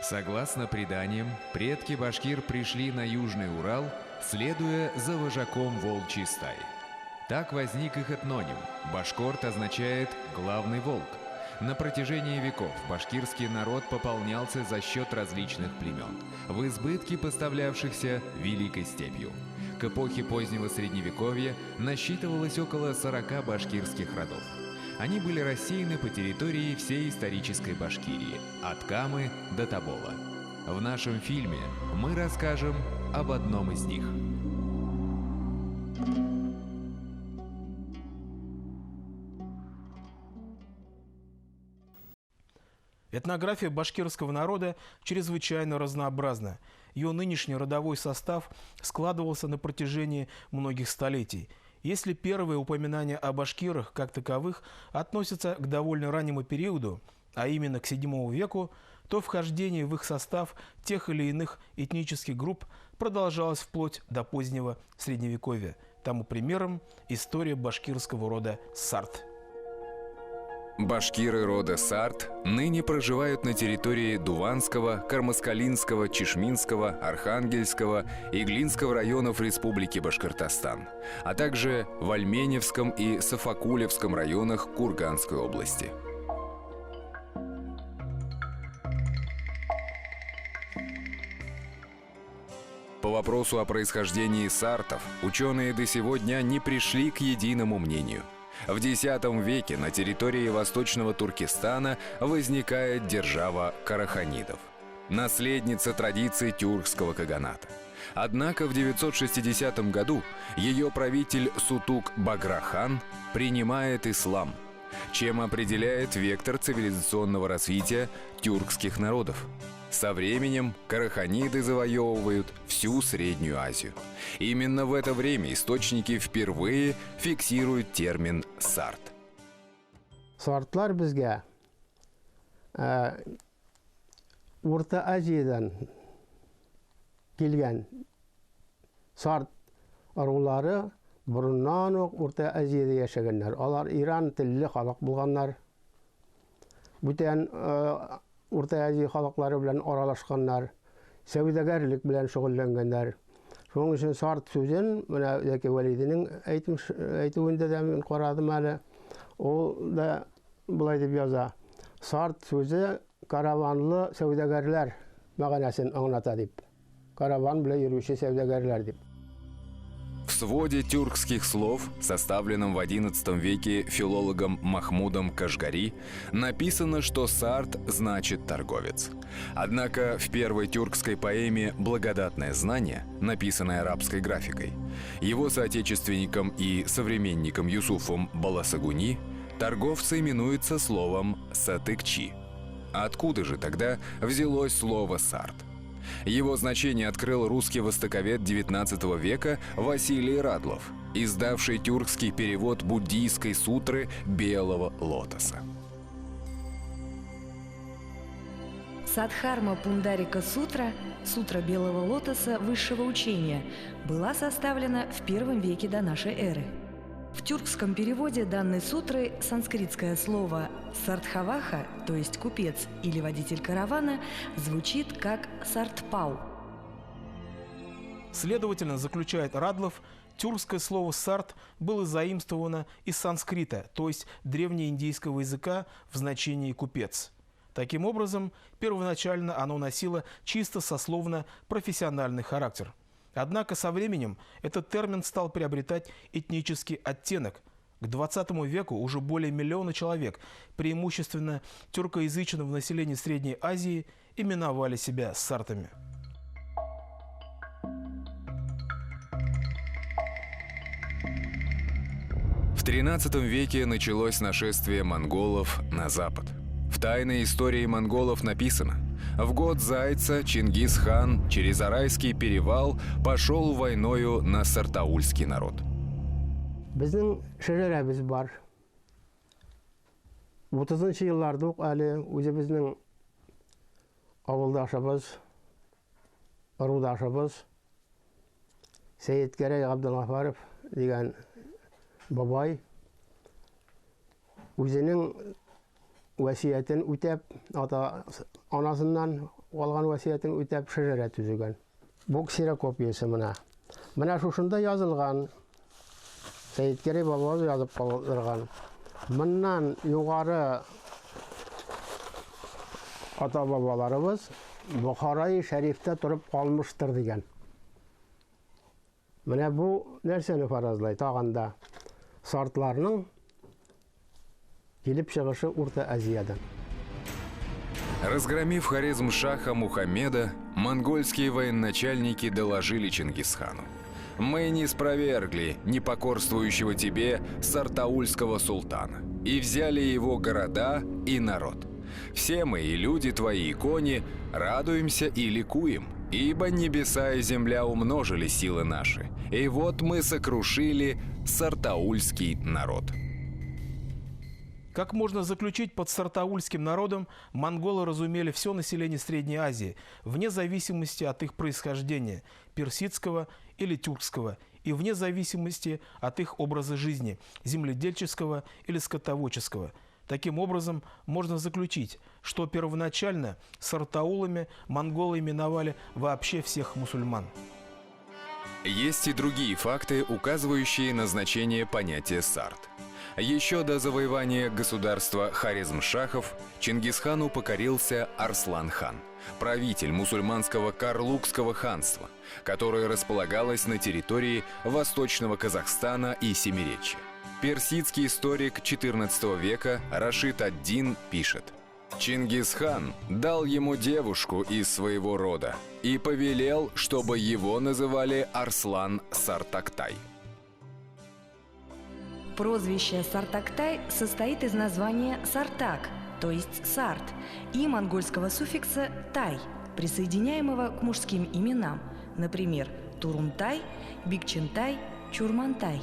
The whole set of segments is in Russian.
Согласно преданиям, предки башкир пришли на Южный Урал, следуя за вожаком волчьей стаи. Так возник их этноним. Башкорт означает «главный волк». На протяжении веков башкирский народ пополнялся за счет различных племен, в избытке поставлявшихся Великой степью. К эпохе позднего Средневековья насчитывалось около 40 башкирских родов. Они были рассеяны по территории всей исторической Башкирии, от Камы до Тобола. В нашем фильме мы расскажем об одном из них. Этнография башкирского народа чрезвычайно разнообразна. Ее нынешний родовой состав складывался на протяжении многих столетий. Если первые упоминания о башкирах как таковых относятся к довольно раннему периоду, а именно к VII веку, то вхождение в их состав тех или иных этнических групп продолжалось вплоть до позднего Средневековья. Тому примером история башкирского рода Сарт. Башкиры рода Сарт ныне проживают на территории Дуванского, Кармаскалинского, Чишминского, Архангельского и Глинского районов Республики Башкортостан, а также в Альменевском и Сафакулевском районах Курганской области. По вопросу о происхождении сартов ученые до сего дня не пришли к единому мнению. В X веке на территории восточного Туркестана возникает держава караханидов, наследница традиций тюркского каганата. Однако в 960 году ее правитель Сутук Баграхан принимает ислам, чем определяет вектор цивилизационного развития тюркских народов. Со временем караханиды завоевывают всю Среднюю Азию. Именно в это время источники впервые фиксируют термин «сарт». Сартлар бізге Орта Азиядан келген сарт арулары бұрыннан оқ Орта Азияда яшәгәннәр. Алар Иран телле халык булганнар. Бүтән Орта Азия халыклары белән аралашканнар, сәүдәгәрлек белән шөгыльләнгәннәр. Шуның өчен сарт сүзен менә Зәки Вәлидинең әйтүендә дә мин карадым әле. Ул да булай дип яза. Сарт сүзе караванлы сәүдәгәрләр мәгънәсен аңлата дип. Караван белән йөрүче сәүдәгәрләр дип. В своде тюркских слов, составленном в XI веке филологом Махмудом Кашгари, написано, что сарт значит торговец. Однако в первой тюркской поэме «Благодатное знание», написанной арабской графикой, его соотечественником и современником Юсуфом Баласагуни торговцы именуются словом «сатыкчи». Откуда же тогда взялось слово «сарт»? Его значение открыл русский востоковед XIX века Василий Радлов, издавший тюркский перевод буддийской сутры «Белого лотоса». Садхарма Пундарика Сутра, сутра Белого лотоса высшего учения, была составлена в I веке до нашей эры. В тюркском переводе данной сутры санскритское слово «сартхаваха», то есть купец или водитель каравана, звучит как «сартпау». Следовательно, заключает Радлов, тюркское слово «сарт» было заимствовано из санскрита, то есть древнеиндийского языка в значении «купец». Таким образом, первоначально оно носило чисто сословно-профессиональный характер. Однако со временем этот термин стал приобретать этнический оттенок. К XX веку уже более миллиона человек, преимущественно тюркоязычного населения Средней Азии, именовали себя сартами. В XIII веке началось нашествие монголов на запад. В тайной истории монголов написано: в год Зайца Чингис-хан через Арайский перевал пошел войною на сартаульский народ. Безнең шәҗәрәбез бар. 30-нчы елларда ук әле үзебезнең авылдашыбыз, ырудашыбыз Сәйеткәрәй Габдулгафаров дигән бабай үзенең васиятын үтәп, ата анасыннан алган васиятын үтәп шәҗәрә төзегән. Бу ксерокопиясы менә. Менә шушында язылган. Сәйиткәрим баба язып калдырган. Моннан югары ата-бабаларыбыз Бухарай шәрифтә торып калмыштыр дигән. Менә бу нәрсәне фаразлай тагында сартларның килеп чыгышы Урта Азиядан. Разгромив Хорезм-шаха Мухаммеда, монгольские военачальники доложили Чингисхану: «Мы не спровергли непокорствующего тебе сартаульского султана и взяли его города и народ. Все мы, и люди твои, и кони, радуемся и ликуем, ибо небеса и земля умножили силы наши, и вот мы сокрушили сартаульский народ». Как можно заключить, под сартаульским народом монголы разумели все население Средней Азии, вне зависимости от их происхождения, персидского или тюркского, и вне зависимости от их образа жизни, земледельческого или скотоводческого. Таким образом, можно заключить, что первоначально сартаулами монголы именовали вообще всех мусульман. Есть и другие факты, указывающие на значение понятия «сарт». Еще до завоевания государства Хорезм-шахов Чингисхану покорился Арслан-хан, правитель мусульманского Карлукского ханства, которое располагалось на территории Восточного Казахстана и Семиречья. Персидский историк XIV века Рашид ад-Дин пишет: «Чингисхан дал ему девушку из своего рода и повелел, чтобы его называли Арслан Сартактай». Прозвище Сартактай состоит из названия Сартак, то есть Сарт, и монгольского суффикса Тай, присоединяемого к мужским именам, например, Турунтай, Бикчентай, Чурмантай.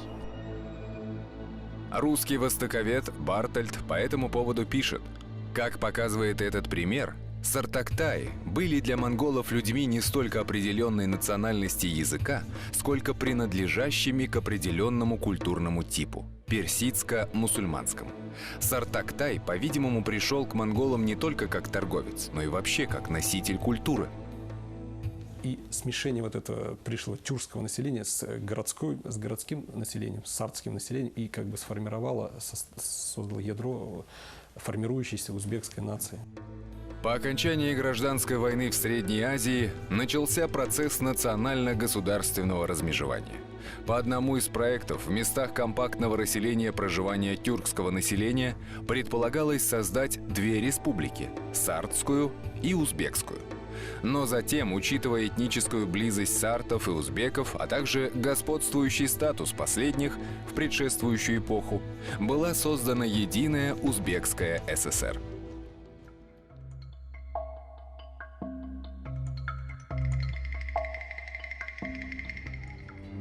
Русский востоковед Бартольд по этому поводу пишет: «Как показывает этот пример, сартактаи были для монголов людьми не столько определенной национальности языка, сколько принадлежащими к определенному культурному типу – персидско-мусульманскому. Сартактай, по-видимому, пришел к монголам не только как торговец, но и вообще как носитель культуры». И смешение вот этого пришлого тюркского населения с городским населением, с сартским населением, и как бы сформировало, создало ядро формирующейся узбекской нации. По окончании гражданской войны в Средней Азии начался процесс национально-государственного размежевания. По одному из проектов в местах компактного расселения проживания тюркского населения предполагалось создать две республики – сартскую и узбекскую. Но затем, учитывая этническую близость сартов и узбеков, а также господствующий статус последних в предшествующую эпоху, была создана единая Узбекская ССР.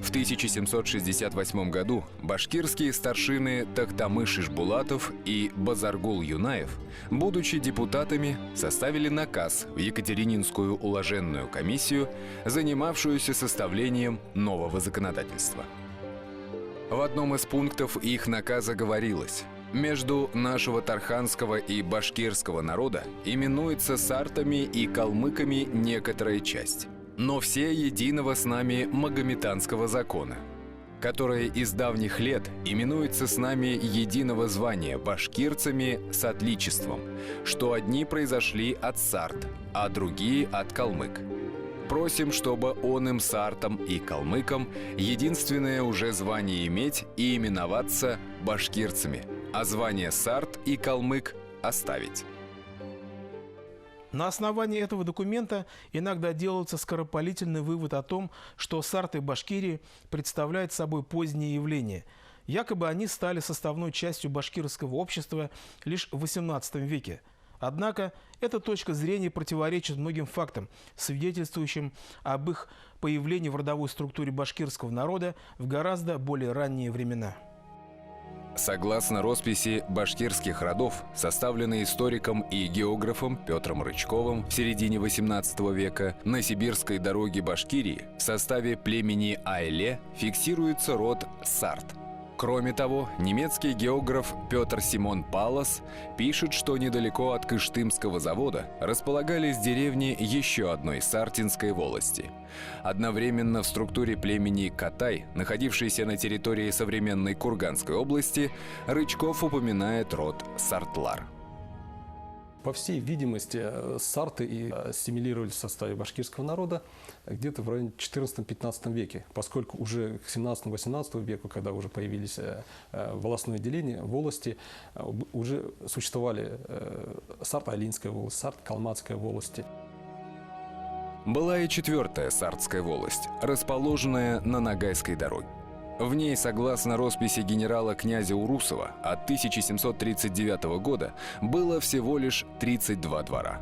В 1768 году башкирские старшины Тохтамыш Ишбулатов и Базаргул Юнаев, будучи депутатами, составили наказ в Екатерининскую уложенную комиссию, занимавшуюся составлением нового законодательства. В одном из пунктов их наказа говорилось: «Между нашего тарханского и башкирского народа именуется сартами и калмыками некоторая часть, но все единого с нами магометанского закона, которое из давних лет именуется с нами единого звания башкирцами с отличеством, что одни произошли от сарт, а другие от калмык. Просим, чтобы оным сартам и калмыкам единственное уже звание иметь и именоваться башкирцами, а звание сарт и калмык оставить». На основании этого документа иногда делается скоропалительный вывод о том, что сарты Башкирии представляют собой позднее явление. Якобы они стали составной частью башкирского общества лишь в XVIII веке. Однако эта точка зрения противоречит многим фактам, свидетельствующим об их появлении в родовой структуре башкирского народа в гораздо более ранние времена. Согласно росписи башкирских родов, составленной историком и географом Петром Рычковым в середине XVIII века, на сибирской дороге Башкирии в составе племени Айле фиксируется род Сарт. Кроме того, немецкий географ Петр Симон Паллас пишет, что недалеко от Кыштымского завода располагались деревни еще одной сартинской волости. Одновременно в структуре племени Катай, находившейся на территории современной Курганской области, Рычков упоминает род Сартлар. По всей видимости, сарты и ассимилировались в составе башкирского народа где-то в районе 14-15 веке, поскольку уже к 17-18 веку, когда уже появились волостное деление, волости, уже существовали Сарт-Айлинская волость, Сарт-Калматская волости. Была и четвертая Сартская волость, расположенная на Ногайской дороге. В ней, согласно росписи генерала князя Урусова от 1739 года, было всего лишь 32 двора.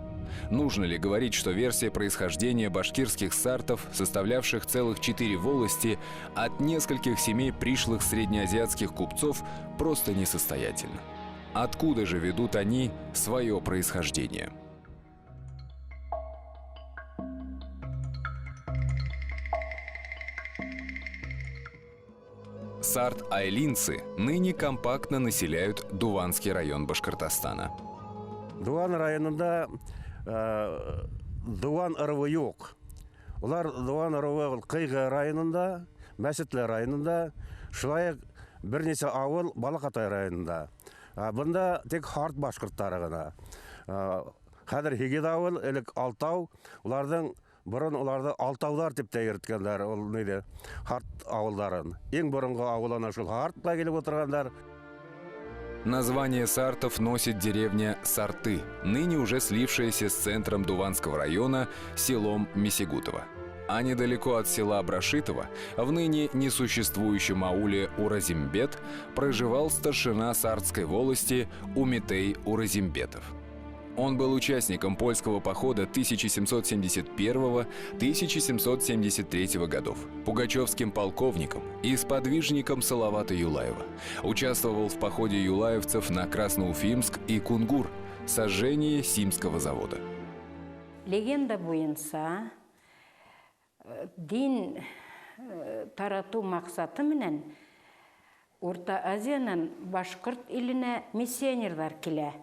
Нужно ли говорить, что версия происхождения башкирских сартов, составлявших целых 4 волости, от нескольких семей пришлых среднеазиатских купцов, просто несостоятельна? Откуда же ведут они свое происхождение? Сарт-айлинцы ныне компактно населяют Дуванский район Башкортостана. Дуван районында Дуван ырывы юк. Улар Дуван ырывы Кыйгы районында, Мәсетле районында, шулай берничә авыл Балакатай районында. Бunda тек харт башкортлары гына. Хәзер Хигид авыл, элек Алтау, уларның Бурын уларды Алтаулар дип тә йөрткәннәр, ул ниде? Харт авылларын. Иң борынгы авылына шул Хартка килеп утырганнар. Название сартов носит деревня Сарты, ныне уже слившаяся с центром Дуванского района селом Месигутово. А недалеко от села Брашитово, в ныне несуществующем ауле Уразимбет, проживал старшина Сартской волости Умитей Уразимбетов. Он был участником польского похода 1771-1773 годов, пугачевским полковником и сподвижником Салавата Юлаева. Участвовал в походе юлаевцев на Красноуфимск и Кунгур, сожжении Симского завода. Легенда буенса, дин тарату максаты менен Орта Азиянан Башкорт илине миссионерлар килә.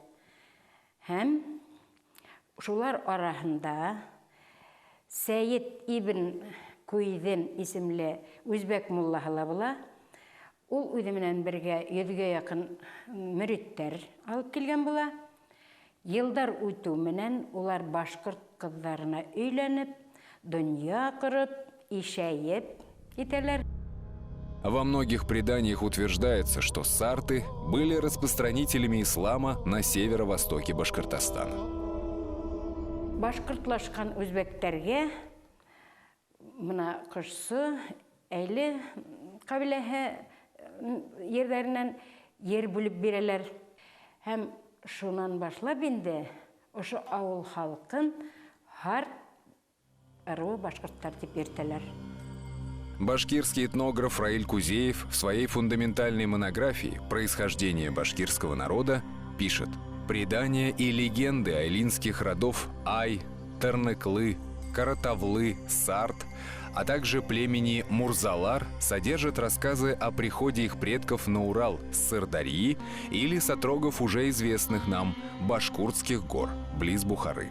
Һәм шулар арасында Сәйет ибн Куйден исемле үзбәк муллаһы була. Ул үзе менән бергә 100-гә якын мөриттәр алып килгән була. Елдар үтү менән улар башкорт кызларына өйләнеп, дөнья корып, ишәеп итәләр. Во многих преданиях утверждается, что сарты были распространителями ислама на северо-востоке Башкортостана. Башкортлашкан үзбәктәргә мына кышсы әйле кабиләһе ерләреннән ер бүлеп бирәләр. Һәм шуннан башлап инде ошо авыл халкын Харт ыры башкортлар дип йөртәләр. Башкирский этнограф Раиль Кузеев в своей фундаментальной монографии «Происхождение башкирского народа» пишет: «Предания и легенды айлинских родов Ай, Тернеклы, Каратавлы, Сарт, а также племени Мурзалар содержат рассказы о приходе их предков на Урал с Сырдарьи или с отрогов уже известных нам Башкуртских гор, близ Бухары».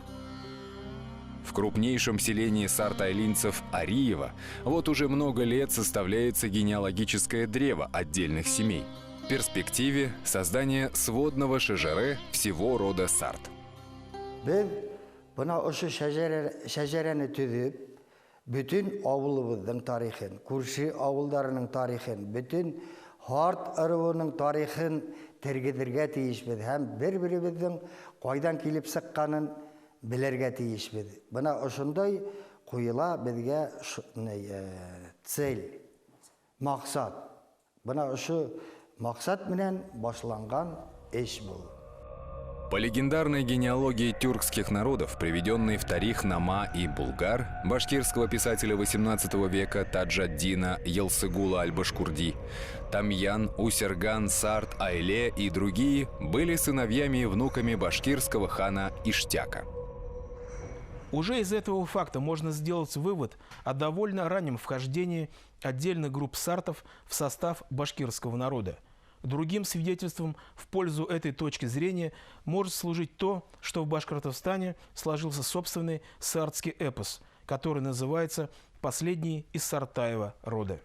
В крупнейшем селении сарт-айлинцев Ариево вот уже много лет составляется генеалогическое древо отдельных семей. В перспективе создание сводного шежере всего рода сарт. Biz buna oşu şecereni tüdüp, bütün avulumuzun tarihin, kurşu avullarının tarihin, bütün Hart ırığının tarihin tergidirge tiyişmedi. Hem birbirimizin koydan kilip sıkkanın bilerge tiyişmedi. Buna oşunday kuyula bizge tsel, maksat. Buna oşu maksat menen başlangan eş bu. По легендарной генеалогии тюркских народов, приведенной в Тарих Нама и Булгар, башкирского писателя XVIII века Таджаддина Елсыгула аль-Башкурди, Тамьян, Усерган, Сарт, Айле и другие были сыновьями и внуками башкирского хана Иштяка. Уже из этого факта можно сделать вывод о довольно раннем вхождении отдельных групп сартов в состав башкирского народа. Другим свидетельством в пользу этой точки зрения может служить то, что в Башкортостане сложился собственный сартский эпос, который называется «Последний из Сартаева рода».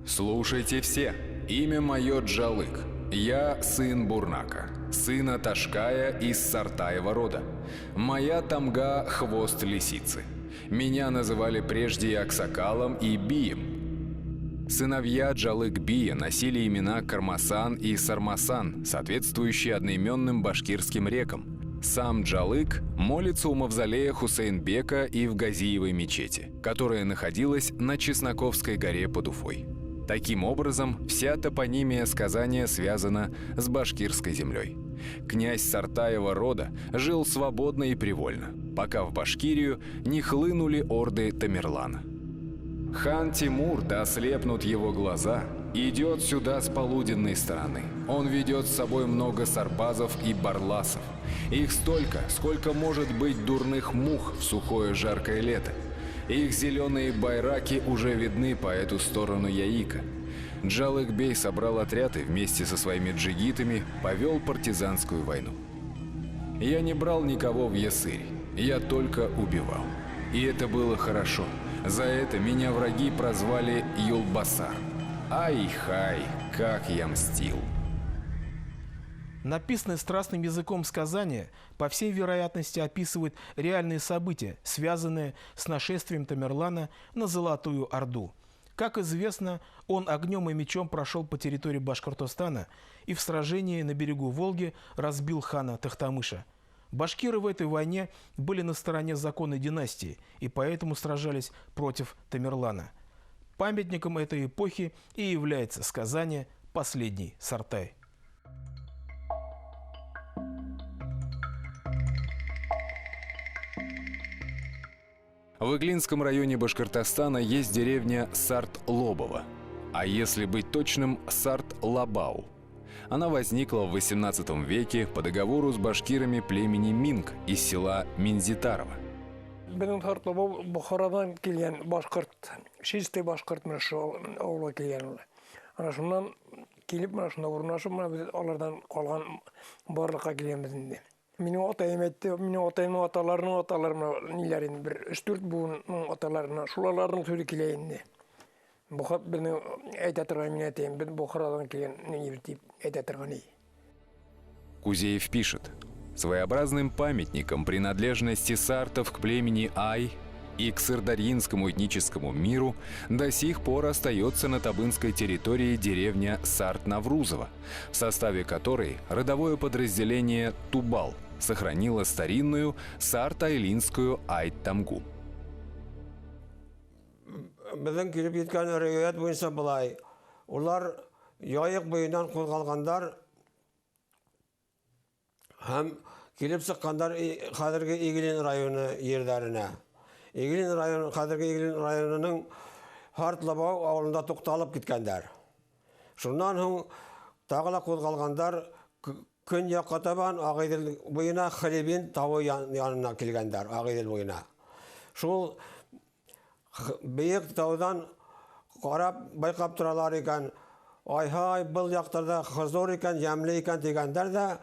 Слушайте все. Имя мое Джалык. Я сын Бурнака, сына Ташкая из Сартаева рода. Моя тамга — хвост лисицы. Меня называли прежде и Аксакалом, и Бием. Сыновья Джалык-Бия носили имена Кармасан и Сармасан, соответствующие одноименным башкирским рекам. Сам Джалык молится у мавзолея Хусейнбека и в Газиевой мечети, которая находилась на Чесноковской горе под Уфой. Таким образом, вся топонимия сказания связана с башкирской землей. Князь Сартаева рода жил свободно и привольно, пока в Башкирию не хлынули орды Тамерлана. Хан Тимур, да ослепнут его глаза, идет сюда с полуденной стороны. Он ведет с собой много сарбазов и барласов. Их столько, сколько может быть дурных мух в сухое жаркое лето. Их зеленые байраки уже видны по эту сторону Яика. Джалык-бей собрал отряд и вместе со своими джигитами повел партизанскую войну. Я не брал никого в ясырь, я только убивал. И это было хорошо. За это меня враги прозвали Юлбасар. Ай-хай, как я мстил! Написанное страстным языком сказание, по всей вероятности, описывает реальные события, связанные с нашествием Тамерлана на Золотую Орду. Как известно, он огнем и мечом прошел по территории Башкортостана и в сражении на берегу Волги разбил хана Тохтамыша. Башкиры в этой войне были на стороне законной династии и поэтому сражались против Тамерлана. Памятником этой эпохи и является сказание «Последний Сартай». В Иглинском районе Башкортостана есть деревня Сарт-Лобово, а если быть точным, Сарт-Лабау. Она возникла в XVIII веке по договору с башкирами племени Минг из села Минзитарова. Benim Sartlabov Bukhara'dan kelgen Başkırt, Şiiste Başkırt mı şu oğlu kelgen. Ana şundan kelip mana şunda urnaşıp mana biz onlardan kalgan barlıkka kelgen bizinde. Benim atayım etti, benim atayımın atalarının atalarına nilerin bir 3-4 buğunun atalarına şulaların sözü keleyindi. Bukhar beni aytatırgan men atayım, ben Bukhara'dan kelgen neyirtip aytatırgan iyi. Кузеев пишет: своеобразным памятником принадлежности сартов к племени Ай и к сырдарьинскому этническому миру до сих пор остается на табынской территории деревня Сарт-Наврузово, в составе которой родовое подразделение Тубал сохранило старинную сарт-айлинскую Айт-Тамгу. Bizden kilip gitken rivayet boyunca bulay. Ular yayık boyundan kozgalganlar hem kilip sıkkanlar Kadirgi İgilin rayonu yerlerine. İgilin rayonu, Kadirgi İgilin rayonunun Hartlabao avlunda toqtalıp gitkenler. Şundan hın tağla kozgalganlar kün yakataban Ağidil boyuna Halibin tavu yanına kilgenler Ağidil boyuna. Şul büyük tavdan qarab bayqap turalar ekan, ay-hay, бұл яқтарда хызор екен, жәмле екен дегендер де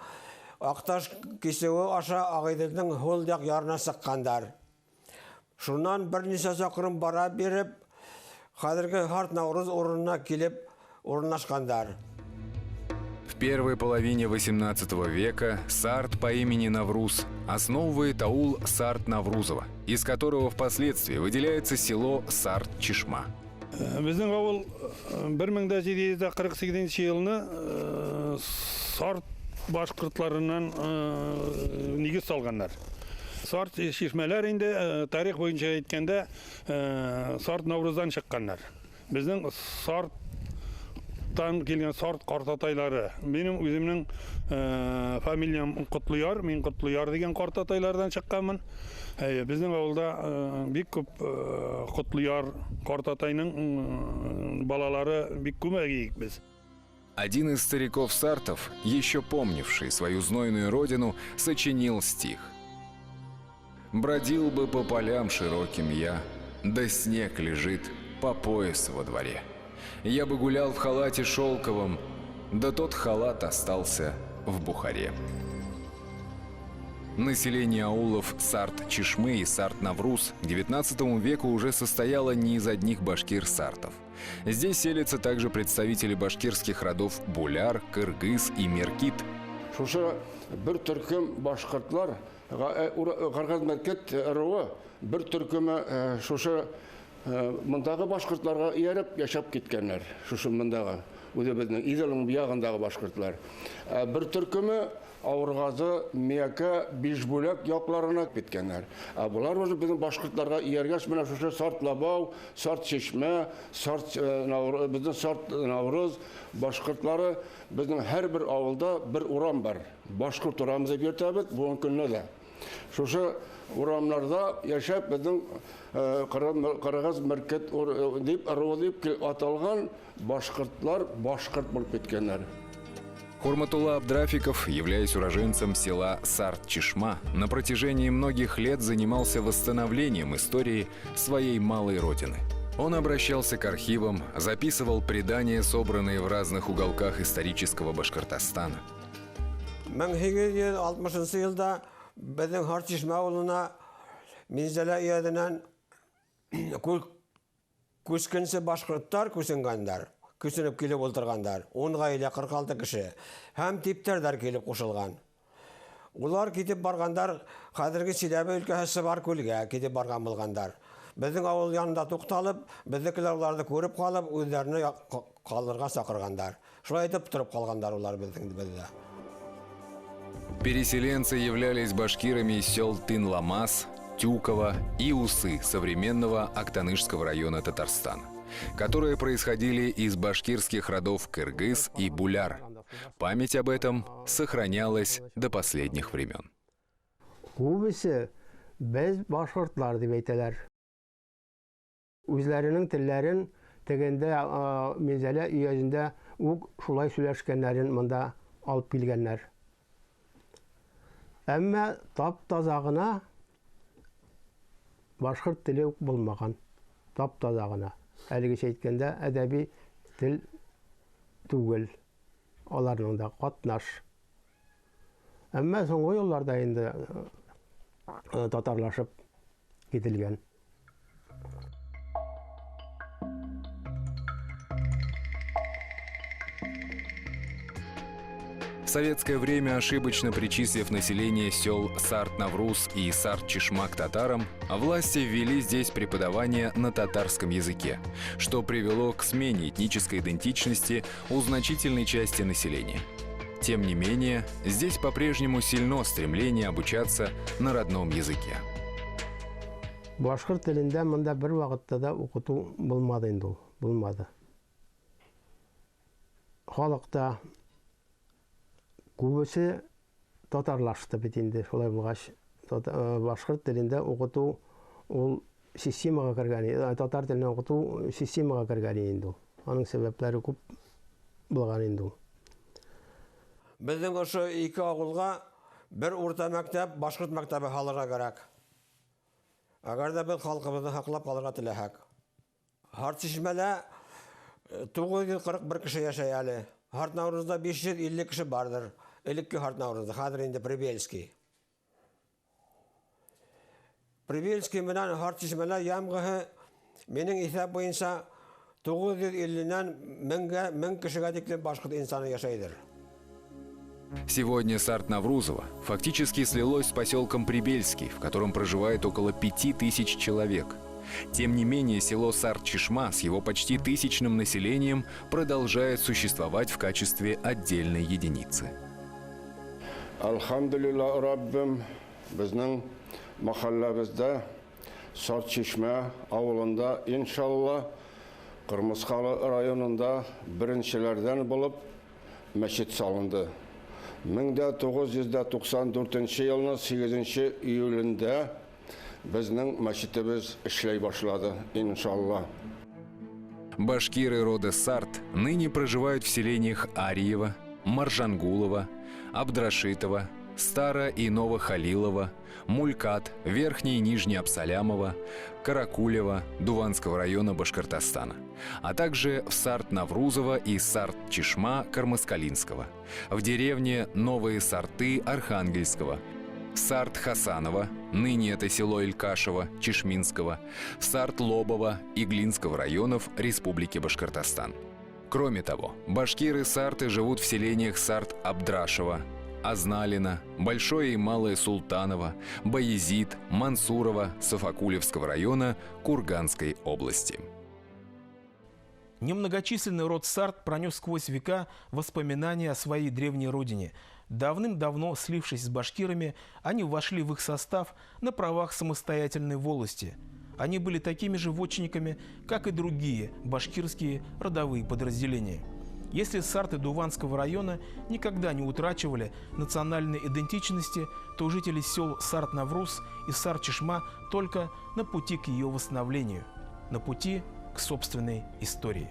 Ақташ кесеуі аша Ағиділдің хол жақ ярына сыққандар. Шунан бірнеше шақырым бара беріп, қазіргі Харт-Навруз орнына келіп орнашқандар. В первой половине XVIII века сарт по имени Навруз основывает аул Сарт-Наврузово, из которого впоследствии выделяется село Сарт-Чишма. Біздің ауыл 1748 жылыны Сарт башқұртларынан негіз салғандар. Сарт шешмелер енді тарих бойынша айткенде Сарт-Навруздан шыққандар. Біздің Сарттан келген Сарт қартатайлары. Менің өзімнің фамилиям Құтлыяр, мен Құтлыяр деген қартатайлардан шыққанмын. Біздің ауылда бек көп Құтлыяр қартатайның балалары бек көмегейік біз. Один из стариков-сартов, еще помнивший свою знойную родину, сочинил стих. «Бродил бы по полям широким я, да снег лежит по пояс во дворе. Я бы гулял в халате шелковом, да тот халат остался в Бухаре». Население аулов Сарт-Чишмы и Сарт-Навруз к XIX веку уже состояло не из одних башкир-сартов. Здесь селятся также представители башкирских родов Буляр, Кыргыз и Меркит. Шушы бір түркім башқұртлар, Қырғыз Меркит руы бір түркімі шушы мұндағы башқұртларға еріп яшап кеткенлер. Шушы мұндағы, өде біздің Иділдің бұяғындағы башқұртлар. Бір түркімі Ауырғазы, Мияка, Бишбулак яқларына кеткенлер. Бұлар өзі біздің башқұртларға ергеш мына шушы Сарт-Лабау, Сарт-Чешме, біздің Сарт-Навруз башқұртлары біздің әр бір ауылда бір урам бар. Башқұрт урамызы бертәбіт, бұғын күнне де. Шушы урамларда яшап біздің Қырғыз Меркит деп аталған башқұртлар башқұрт болып кеткенлер. Хурматулла Абдрафиков, являясь уроженцем села Сарт-Чишма, на протяжении многих лет занимался восстановлением истории своей малой родины. Он обращался к архивам, записывал предания, собранные в разных уголках исторического Башкортостана. 1960 елда біздің Сарт-Чишма ауылына Минзала үйедінен көскенсе башқұрттар көсенгендар. Көсініп келіп отырғандар, 10 ғайлы 46 кіші, һәм типтердар келіп қошылған. Олар кетіп барғандар, қадіргі Силәбі өлкәсі бар көлге кетіп барған болғандар. Біздің ауыл янында тоқталып, біздікілер оларды көріп қалып, өздеріне қалдырға сақырғандар. Шулай етіп тұрып қалғандар олар біздің бізді. Переселенцы являлись башкирами из сел Тын-Ламас, Тюково и Усы современного Актанышского района Татарстана, которые происходили из башкирских родов Кыргыз и Буляр. Память об этом сохранялась до последних времен. Көбісі біз башқұртлар деп әйтәләр. Үзләрінің тілләрін тегенде Минзала үйезінде шулай сөйләшкәннәрен монда алып келгәннәр. Әмма тап-тазағына башқұрт тілі болмаған. Тап-тазағына. Әлігіше еткенде әдәби тіл түгел, оларының да қатнаш. Әмма соңғы елларда енді татарлашып кетілген. В советское время, ошибочно причислив население сел Сарт-Навруз и Сарт-Чишма к татарам, власти ввели здесь преподавание на татарском языке, что привело к смене этнической идентичности у значительной части населения. Тем не менее, здесь по-прежнему сильно стремление обучаться на родном языке. Башқұрт тілінде мұнда бір вақытта да оқыту болмады енді, болмады. Халықта көбісі татарлашты бетінде, солай болғаш. Башқұрт тілінде оқыту ол системаға кірген, татар тіліне оқыту системаға кірген енді. Аның себеплері көп болған енді. Біздің осы екі ауылға бір орта мектеп, башқұрт мектебі халыға керек. Әгер де біз халқымызды хақлап қалырға тіләхәк. Сарт-Чишмәлә 941 кіші яшай әлі. Сарт-Наврузда 550 кіші бардыр. Элекке Сарт-Наврузда, хәзер инде Прибельский. Прибельский менән Сарт-Чишмәлә ямғыһы менің исәп бойынша 950-нән 1000 кешегә тиклем башқұрт инсаны яшайдыр. Сегодня Сарт-Наврузово фактически слилось с поселком Прибельский, в котором проживает около 5000 человек. Тем не менее, село Сарт-Чишма с его почти 1000-ным населением продолжает существовать в качестве отдельной единицы. Алхамдулилла Раббим, біздің махаллабызда Сарт-Чишма ауылында, иншалла, Қырмызқалы районында біріншілерден болып мәчет салынды. 1994 жылының 8 июлінде біздің мәчетіміз ішлей башлады, иншалла. Башкиры рода Сарт ныне проживают в селениях Ариево, Маржангулово, Абдрашитово, Старо- и Новохалилово, Мулькат, Верхний и Нижний Абсалямово, Каракулево, Дуванского района Башкортостана, а также в Сарт-Наврузово и Сарт-Чешма Кармаскалинского, в деревне Новые Сарты Архангельского, Сарт-Хасаново, ныне это село Илькашево, Чешминского, Сарт-Лобово, Иглинского районов Республики Башкортостан. Кроме того, башкиры-сарты живут в селениях Сарт-Абдрашево, Азналина, Большое и Малое Султаново, Баязид, Мансурово, Сафакулевского района Курганской области. Немногочисленный род Сарт пронес сквозь века воспоминания о своей древней родине. Давным-давно, слившись с башкирами, они вошли в их состав на правах самостоятельной волости. Они были такими же вотчинниками, как и другие башкирские родовые подразделения. Если сарты Дуванского района никогда не утрачивали национальной идентичности, то жители сел Сарт-Навруз и Сарт-Чешма только на пути к ее восстановлению, на пути к собственной истории.